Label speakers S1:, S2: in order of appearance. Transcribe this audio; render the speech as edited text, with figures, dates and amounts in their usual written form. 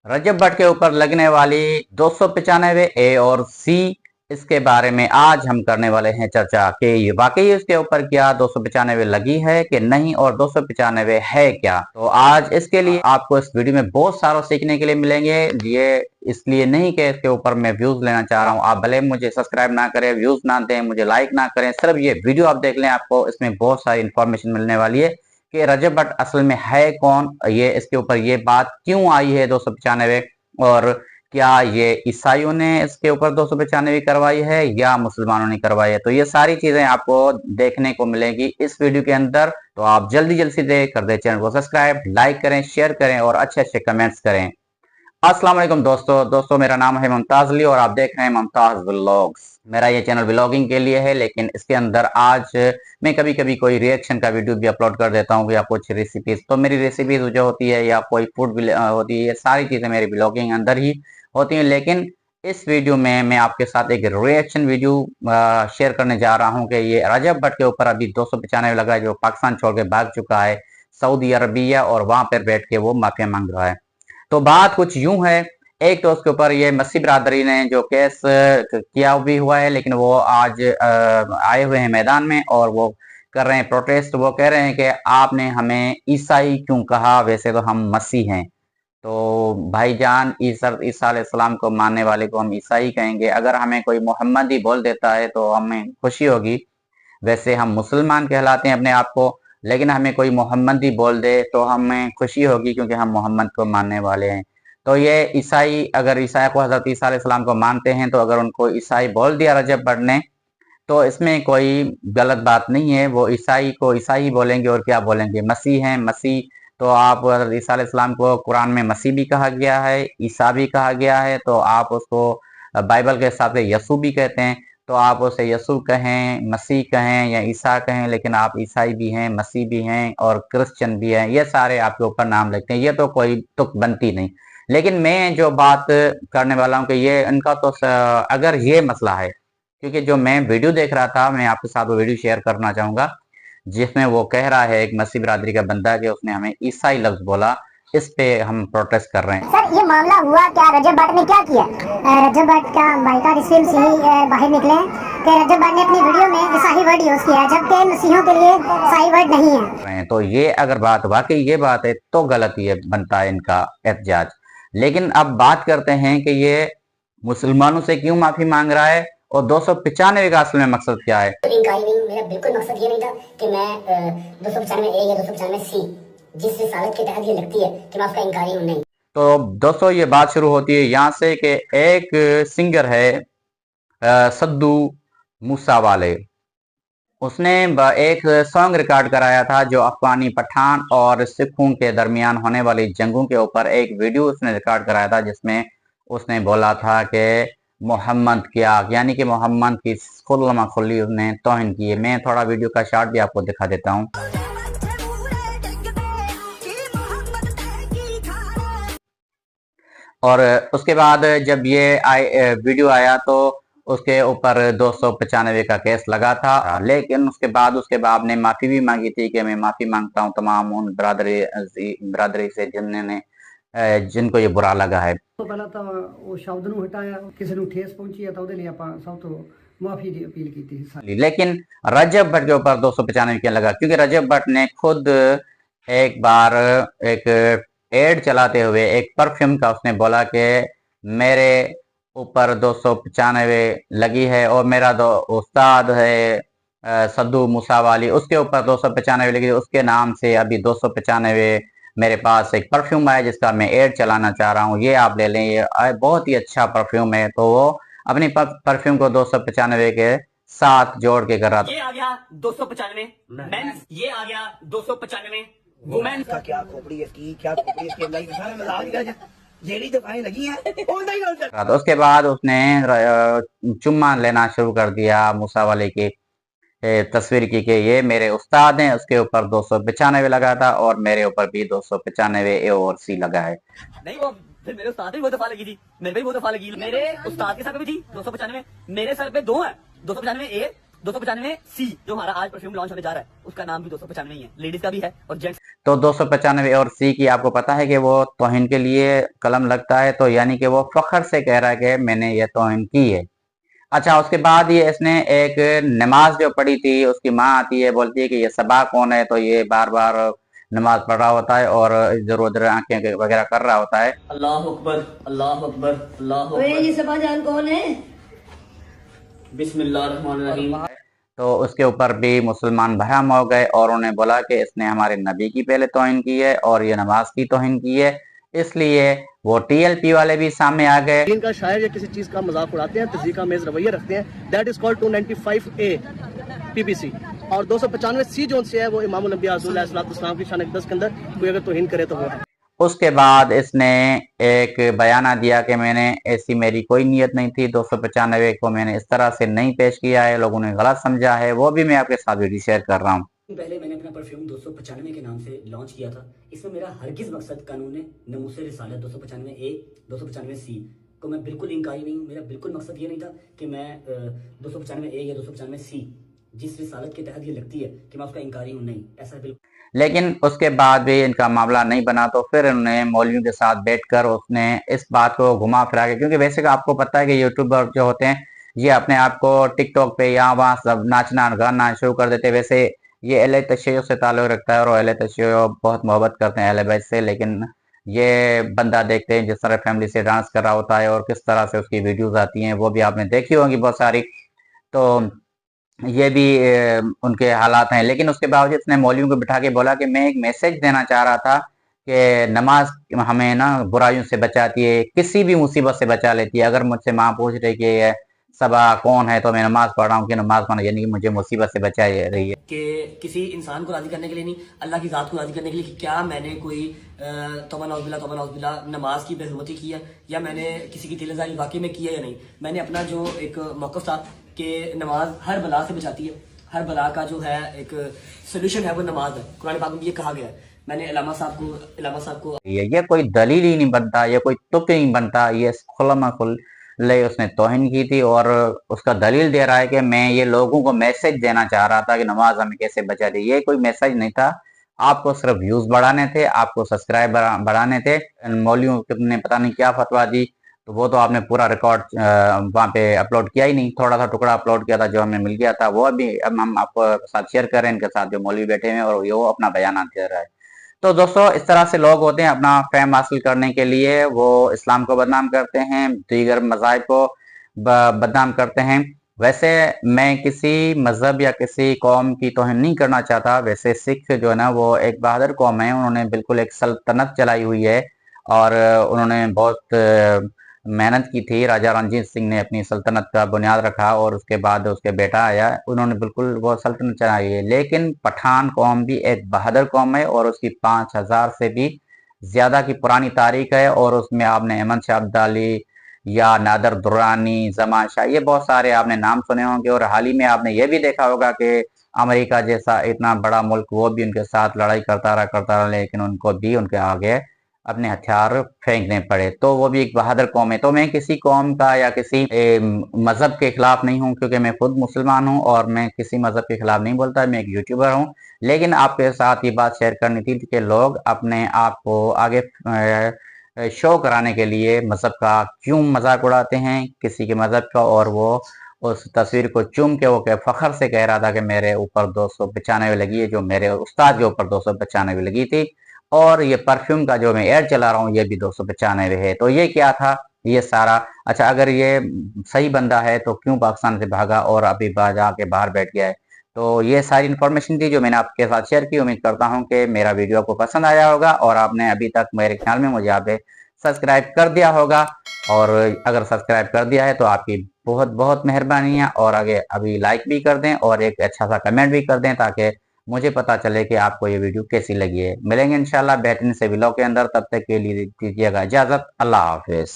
S1: रजब भट्ट के ऊपर लगने वाली 295 ए और सी, इसके बारे में आज हम करने वाले हैं चर्चा कि ये वाकई इसके ऊपर क्या 295 लगी है कि नहीं और 295 है क्या। तो आज इसके लिए आपको इस वीडियो में बहुत सारा सीखने के लिए मिलेंगे। ये इसलिए नहीं कि इसके ऊपर मैं व्यूज लेना चाह रहा हूँ। आप भले मुझे सब्सक्राइब ना करें, व्यूज ना दें, मुझे लाइक ना करें, सिर्फ ये वीडियो आप देख लें, आपको इसमें बहुत सारी इंफॉर्मेशन मिलने वाली है कि रजब भट्ट असल में है कौन, ये इसके ऊपर ये बात क्यों आई है 295, और क्या ये ईसाइयों ने इसके ऊपर 295 करवाई है या मुसलमानों ने करवाई है। तो ये सारी चीजें आपको देखने को मिलेगी इस वीडियो के अंदर। तो आप जल्दी जल्दी से कर दे चैनल को सब्सक्राइब, लाइक करें, शेयर करें और अच्छे अच्छे कमेंट्स करें। अस्सलाम वालेकुम दोस्तों मेरा नाम है मुमताज अली और आप देख रहे हैं मुमताज व्लॉग्स। मेरा ये चैनल व्लॉगिंग के लिए है, लेकिन इसके अंदर आज मैं कभी कभी कोई रिएक्शन का वीडियो भी अपलोड कर देता हूँ या कुछ रेसिपीज। तो मेरी रेसिपीज जो होती है या कोई फूड होती है, ये सारी चीजें मेरी व्लॉगिंग अंदर ही होती हैं। लेकिन इस वीडियो में मैं आपके साथ एक रिएक्शन वीडियो शेयर करने जा रहा हूँ कि ये रजब भट्ट के ऊपर अभी 295 लगा है, जो पाकिस्तान छोड़ के भाग चुका है सऊदी अरबिया और वहां पर बैठ के वो माफिया मांग रहा है। तो बात कुछ यूं है, एक तो उसके ऊपर ये मसीह बिरादरी ने जो केस किया भी हुआ है, लेकिन वो आज आए हुए हैं मैदान में और वो कर रहे हैं प्रोटेस्ट। वो कह रहे हैं कि आपने हमें ईसाई क्यों कहा, वैसे तो हम मसीह हैं। तो भाईजान, ईसा अलैहिस्सलाम को मानने वाले को हम ईसाई कहेंगे। अगर हमें कोई मोहम्मद ही बोल देता है तो हमें खुशी होगी। वैसे हम मुसलमान कहलाते हैं अपने आप को, लेकिन हमें कोई मोहम्मद ही बोल दे तो हमें खुशी होगी, क्योंकि हम मोहम्मद को मानने वाले हैं। तो ये ईसाई, अगर ईसाई को हजरत ईसा अलैहिस्सलाम को मानते हैं, तो अगर उनको ईसाई बोल दिया रजब भट्ट ने, तो इसमें कोई गलत बात नहीं है। वो ईसाई को ईसाई बोलेंगे और क्या बोलेंगे, मसीह हैं मसीह। तो आप हजरत ईसा अलैहिस्सलाम को कुरान में मसीह भी कहा गया है, ईसा भी कहा गया है, तो आप उसको बाइबल के हिसाब से यसू भी कहते हैं। तो आप उसे यसू कहें, मसीह कहें या ईसा कहें, लेकिन आप ईसाई भी हैं, मसीह भी हैं और क्रिश्चियन भी हैं। ये सारे आपके ऊपर नाम लगते हैं, ये तो कोई तुक बनती नहीं। लेकिन मैं जो बात करने वाला हूँ कि ये इनका तो अगर ये मसला है, क्योंकि जो मैं वीडियो देख रहा था, मैं आपके साथ वो वीडियो शेयर करना चाहूंगा जिसमें वो कह रहा है, एक मसीह बिरादरी का बंदा, कि उसने हमें ईसाई लफ्ज बोला। इस पे हम प्रोटेस्ट कर रहे हैं।
S2: सर, ये मामला हुआ क्या? रजब भट्ट ने क्या किया? रजब भट्ट का बाइकाट इस फिल्म से ही बाहर निकले कि रजब भट्ट ने अपनी वीडियो में ईसाई वर्ड यूज किया, जबकि मसीहों के लिए ईसाई वर्ड नहीं है।
S1: तो ये अगर बात वाकई ये बात है तो गलत ये बनता है इनका एहतजाज। लेकिन अब बात करते हैं कि ये मुसलमानों से क्यों माफी मांग रहा है और 295 का असल में मकसद क्या है।
S2: इंकारी नहीं, मेरा बिल्कुल मकसद ये नहीं था कि मैं 295 ए या 295 सी जिस रिसालत के तहत ये लगती है कि मैं उसका इंकारी हूँ, नहीं।
S1: तो दोस्तों ये बात शुरू होती है यहाँ से कि एक सिंगर है सद्दू मूसा वाले, उसने एक सॉन्ग रिकॉर्ड कराया था जो अफगानी पठान और सिखों के दरमियान होने वाली जंगों के ऊपर एक वीडियो उसने रिकॉर्ड कराया था, जिसमें उसने बोला था कि मोहम्मद क्या, यानी कि मोहम्मद की खुल्लमा खुल्ली उसने तौहीन की है। मैं थोड़ा वीडियो का शॉर्ट भी आपको दिखा देता हूँ। और उसके बाद जब ये वीडियो आया तो उसके ऊपर 295 का केस लगा था। लेकिन उसके बाद ने माफी भी मांगी थी कि मैं माफी मांगता हूं तमाम उन बरादरी से जिनको ये बुरा लगा है।
S3: तो पहला तो वो शब्द ਨੂੰ ਹਟਾਇਆ, ਕਿਸੇ ਨੂੰ ਠੇਸ ਪਹੁੰਚੀ ਹੈ ਤਾਂ ਉਹਦੇ ਲਈ ਆਪਾਂ ਸਭ ਤੋਂ माफी की अपील की थी।
S1: लेकिन रजब भट्ट के ऊपर 295 क्यों लगा? क्योंकि रजब भट्ट ने खुद एक बार एक एड चलाते हुए एक परफ्यूम का उसने बोला कि मेरे ऊपर 295 लगी है और मेरा दो उस्ताद है सद्दू मूसा वाली, उसके ऊपर 295 लगी, उसके नाम से अभी 295 मेरे पास एक परफ्यूम है जिसका मैं एड चलाना चाह रहा हूँ, ये आप ले लें, ये बहुत ही अच्छा परफ्यूम है। तो वो अपनी परफ्यूम को 295 के साथ जोड़ के कर रहा था।
S4: ये आ गया 295 मेंस, ये आ गया 295 वुमेन।
S5: का क्या खोपड़ी इसकी, क्या खोपड़ी इसकी, अल्लाह की कसम मजाक दिया जेडी दफाएं लगी हैं ओंदा ही होता।
S1: तो उसके बाद उसने चुम्मा लेना शुरू कर दिया मूसा वाले की तस्वीर की कि ये मेरे उस्ताद हैं, उसके ऊपर 295 लगा था और मेरे ऊपर भी 295 ए और सी लगा है।
S4: नहीं, वो फिर मेरे उस्ताद पे वो दफा लगी थी, मेरे पे भी वो दफा लगी, मेरे उस्ताद के सर पे भी थी 295, मेरे सर पे दो है 295 ए 295C जो हमारा आज परफ्यूम लॉन्च होने जा रहा है, उसका नाम भी 295 ही है, लेडीज का भी है और जेंट्स।
S1: तो 295 और सी की आपको पता है कि वो तौहीन के लिए कलम लगता है, तो यानी कि वो फख्र से कह रहा है कि मैंने ये तौहीन की है। अच्छा, उसके बाद ये इसने एक नमाज जो पढ़ी थी, उसकी माँ आती है, बोलती है कि ये सबा कौन है, तो ये बार बार नमाज पढ़ रहा होता है और इधर उधर आंखें वगैरह कर रहा होता है।
S4: अल्लाह अकबर, अल्लाह अकबर, अल्लाह अकबर।
S6: ये सबा जान कौन है?
S4: बिस्मिल्लाहिर्रहमानिर्रहीम।
S1: तो उसके ऊपर भी मुसलमान बहम हो गए और उन्हें बोला कि इसने हमारे नबी की पहले तौहीन की है और ये नमाज की तौहीन की है, इसलिए वो टीएलपी वाले भी सामने आ गए।
S7: इनका शायर या किसी चीज का मजाक उड़ाते हैं, तज़ीका मेज रवैया रखते हैं, that is called 295A PPC। और 295C जो से है वो इमामुल अंबिया अलैहिस्सलाम की शान अक़दस के अंदर कोई अगर तौहीन करे तो वो है।
S1: उसके बाद इसने एक बयाना दिया कि मैंने ऐसी मेरी कोई नीयत नहीं थी, 295 को मैंने इस तरह से नहीं पेश किया है, लोगों ने गलत समझा है, वो भी मैं आपके साथ वीडियो शेयर कर रहा हूँ।
S4: पहले मैंने अपना परफ्यूम 295 के नाम से लॉन्च किया था। इसमें मेरा हरगिज मकसद कानून नमूसे रिसालत 295A 295C को मैं बिल्कुल इंकारी नहीं हूँ। मेरा बिल्कुल मकसद ये नहीं था कि मैं 295A या 295C जिस रिसालत के तहत ये लगती है कि मैं उसका इंकारी हूँ, नहीं, ऐसा बिल्कुल।
S1: लेकिन उसके बाद भी इनका मामला नहीं बना, तो फिर उन्होंने मौलवियों के साथ बैठकर उसने इस बात को घुमा फिरा के, क्योंकि वैसे आपको पता है कि यूट्यूबर जो होते हैं ये अपने आप को टिकटॉक पे यहाँ वहाँ सब नाचना गाना शुरू कर देते हैं। वैसे ये अहले तशय्युअ से ताल्लुक़ रखता है और अहले तशय्युअ बहुत मोहब्बत करते हैं अहले बैत से, लेकिन ये बंदा देखते हैं जिस तरह फैमिली से डांस कर रहा होता है और किस तरह से उसकी वीडियोज आती हैं, वो भी आपने देखी होंगी बहुत सारी। तो ये भी उनके हालात हैं, लेकिन उसके बावजूद इसने मौलवियों को बिठा के बोला कि मैं एक मैसेज देना चाह रहा था कि नमाज हमें ना बुराइयों से बचाती है, किसी भी मुसीबत से बचा लेती है। अगर मुझसे माँ पूछ रही कि ये सबा कौन है, तो मैं नमाज पढ़ रहा हूँ कि नमाज पढ़ना यानी कि मुझे मुसीबत से बचा रही है।
S4: कि किसी इंसान को राजी करने के लिए नहीं, अल्लाह की जात को राजी करने के लिए, कि क्या मैंने कोई तौबा नौज़बिल्ला नमाज की बेहुरमती की है या मैंने किसी की दिलज़ारी वाकई में की है या नहीं। मैंने अपना जो एक मौक़िफ़ था कि नमाज हर बला से बचाती है, हर बला का जो है एक सोल्यूशन है वो नमाज है, कुरान पाक में ये कहा गया है। मैंने इलामा साहब को
S1: ये कोई दलील ही नहीं बनता, ये कोई तुक नहीं बनता, ये खुल्लम ले उसने तौहीन की थी और उसका दलील दे रहा है कि मैं ये लोगों को मैसेज देना चाह रहा था कि नमाज हमें कैसे बचा दी। ये कोई मैसेज नहीं था, आपको सिर्फ व्यूज बढ़ाने थे, आपको सब्सक्राइबर बढ़ाने थे। मौलवियों ने पता नहीं क्या फतवा दी, तो वो तो आपने पूरा रिकॉर्ड वहाँ पे अपलोड किया ही नहीं, थोड़ा सा टुकड़ा अपलोड किया था जो हमें मिल गया था, वो अभी अब हम आपको साथ शेयर कर रहे हैं। इनके साथ जो मौलवी बैठे हुए हैं और वो अपना बयान दे रहा है। तो दोस्तों, इस तरह से लोग होते हैं, अपना फेम हासिल करने के लिए वो इस्लाम को बदनाम करते हैं, दीगर मज़ाहिब को बदनाम करते हैं। वैसे मैं किसी मजहब या किसी कौम की तौहीन नहीं करना चाहता। वैसे सिख जो है ना वो एक बहादुर कौम है, उन्होंने बिल्कुल एक सल्तनत चलाई हुई है और उन्होंने बहुत मेहनत की थी। राजा रणजीत सिंह ने अपनी सल्तनत का बुनियाद रखा और उसके बाद उसके बेटा आया, उन्होंने बिल्कुल वो सल्तनत चलाई है। लेकिन पठान कौम भी एक बहादुर कौम है और उसकी 5000 से भी ज़्यादा की पुरानी तारीख है और उसमें आपने अहमद शाह अब्दाली या नादर दुर्रानी, ज़मान शाह, ये बहुत सारे आपने नाम सुने होंगे। और हाल ही में आपने ये भी देखा होगा कि अमेरिका जैसा इतना बड़ा मुल्क वो भी उनके साथ लड़ाई करता रहा, लेकिन उनको भी उनके आगे अपने हथियार फेंकने पड़े। तो वो भी एक बहादुर कौम है। तो मैं किसी कौम का या किसी मजहब के खिलाफ नहीं हूँ, क्योंकि मैं खुद मुसलमान हूँ और मैं किसी मजहब के खिलाफ नहीं बोलता, मैं एक यूट्यूबर हूँ। लेकिन आपके साथ ये बात शेयर करनी थी कि लोग अपने आप को आगे शो कराने के लिए मजहब का क्यों मजाक उड़ाते हैं, किसी के मजहब का, और वो उस तस्वीर को चूम के वो फख्र से कह रहा था कि मेरे ऊपर 295 लगी है, जो मेरे उस्ताद के ऊपर 295 लगी थी। और ये परफ्यूम का जो मैं एड चला रहा हूँ ये भी 295 है। तो ये क्या था ये सारा? अच्छा, अगर ये सही बंदा है तो क्यों पाकिस्तान से भागा और अभी जाके बाहर बैठ गया है? तो ये सारी इन्फॉर्मेशन थी जो मैंने आपके साथ शेयर की। उम्मीद करता हूँ कि मेरा वीडियो आपको पसंद आया होगा और आपने अभी तक मेरे ख्याल में मुझे यहाँ पे सब्सक्राइब कर दिया होगा। और अगर सब्सक्राइब कर दिया है तो आपकी बहुत बहुत मेहरबानी है। और आगे अभी लाइक भी कर दें और एक अच्छा सा कमेंट भी कर दें ताकि मुझे पता चले कि आपको ये वीडियो कैसी लगी है। मिलेंगे इंशाल्लाह बेहतरीन से व्लॉग के अंदर, तब तक के लिए दीजिएगा इजाजत। अल्लाह हाफिज।